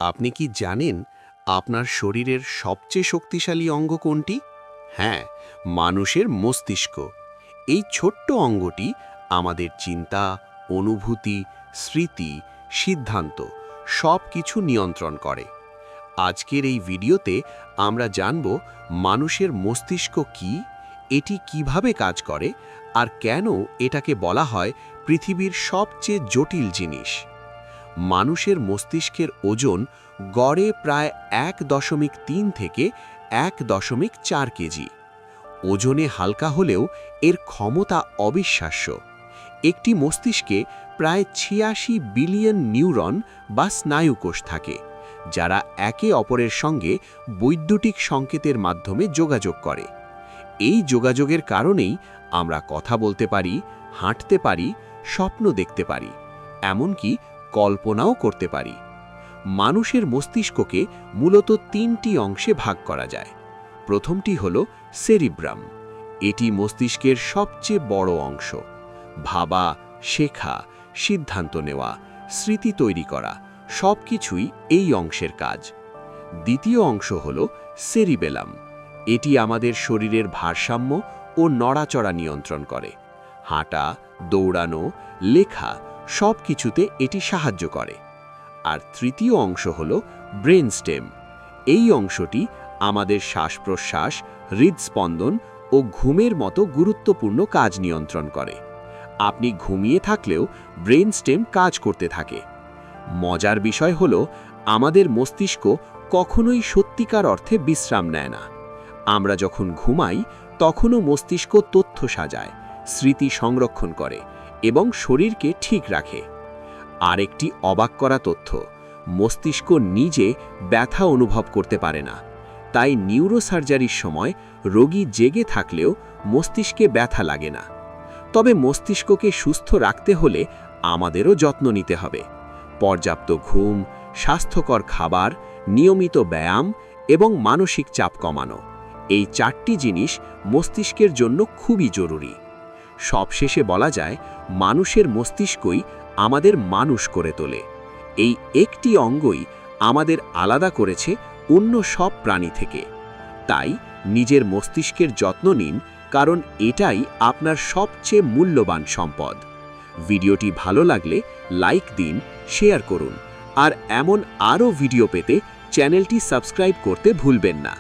আপনি কি জানেন আপনার শরীরের সবচেয়ে শক্তিশালী অঙ্গ কোনটি? হ্যাঁ, মানুষের মস্তিষ্ক। এই ছোট্ট অঙ্গটি আমাদের চিন্তা, অনুভূতি, স্মৃতি, সিদ্ধান্ত সব কিছু নিয়ন্ত্রণ করে। আজকের এই ভিডিওতে আমরা জানব মানুষের মস্তিষ্ক কি, এটি কিভাবে কাজ করে, আর কেন এটাকে বলা হয় পৃথিবীর সবচেয়ে জটিল জিনিস। মানুষের মস্তিষ্কের ওজন গড়ে প্রায় 1.3 থেকে 1.4 কেজি। ওজনে হালকা হলেও এর ক্ষমতা অবিশ্বাস্য। একটি মস্তিষ্কে প্রায় 86 বিলিয়ন নিউরন বা স্নায়ুকোষ থাকে, যারা একে অপরের সঙ্গে বৈদ্যুতিক সংকেতের মাধ্যমে যোগাযোগ করে। এই যোগাযোগের কারণেই আমরা কথা বলতে পারি, হাঁটতে পারি, স্বপ্ন দেখতে পারি, এমনকি কল্পনাও করতে পারি। মানুষের মস্তিষ্ককে মূলত 3টি অংশে ভাগ করা যায়। প্রথমটি হল সেরিব্রাম। এটি মস্তিষ্কের সবচেয়ে বড় অংশ। ভাবা, শেখা, সিদ্ধান্ত নেওয়া, স্মৃতি তৈরি করা সব কিছুই এই অংশের কাজ। দ্বিতীয় অংশ হল সেরিবেলাম। এটি আমাদের শরীরের ভারসাম্য ও নড়াচড়া নিয়ন্ত্রণ করে। হাঁটা, দৌড়ানো, লেখা সব কিছুতে এটি সাহায্য করে। আর তৃতীয় অংশ হল ব্রেন স্টেম। এই অংশটি আমাদের শ্বাস-প্রশ্বাস, হৃদস্পন্দন ও ঘুমের মতো গুরুত্বপূর্ণ কাজ নিয়ন্ত্রণ করে। আপনি ঘুমিয়ে থাকলেও ব্রেন স্টেম কাজ করতে থাকে। মজার বিষয় হল, আমাদের মস্তিষ্ক কখনোই সত্যিকার অর্থে বিশ্রাম নেয় না। আমরা যখন ঘুমাই তখনও মস্তিষ্ক তথ্য সাজায়, স্মৃতি সংরক্ষণ করে এবং শরীরকে ঠিক রাখে। আরেকটি অবাক করা তথ্য, মস্তিষ্ক নিজে ব্যথা অনুভব করতে পারে না। তাই নিউরোসার্জারির সময় রোগী জেগে থাকলেও মস্তিষ্কে ব্যথা লাগে না। তবে মস্তিষ্ককে সুস্থ রাখতে হলে আমাদেরও যত্ন নিতে হবে। পর্যাপ্ত ঘুম, স্বাস্থ্যকর খাবার, নিয়মিত ব্যায়াম এবং মানসিক চাপ কমানো, এই 4টি জিনিস মস্তিষ্কের জন্য খুবই জরুরি। সবশেষে বলা যায়, মানুষের মস্তিষ্কই আমাদের মানুষ করে তোলে। এই একটি অঙ্গই আমাদের আলাদা করেছে অন্য সব প্রাণী থেকে। তাই নিজের মস্তিষ্কের যত্ন নিন, কারণ এটাই আপনার সবচেয়ে মূল্যবান সম্পদ। ভিডিওটি ভালো লাগলে লাইক দিন, শেয়ার করুন, আর এমন আরও ভিডিও পেতে চ্যানেলটি সাবস্ক্রাইব করতে ভুলবেন না।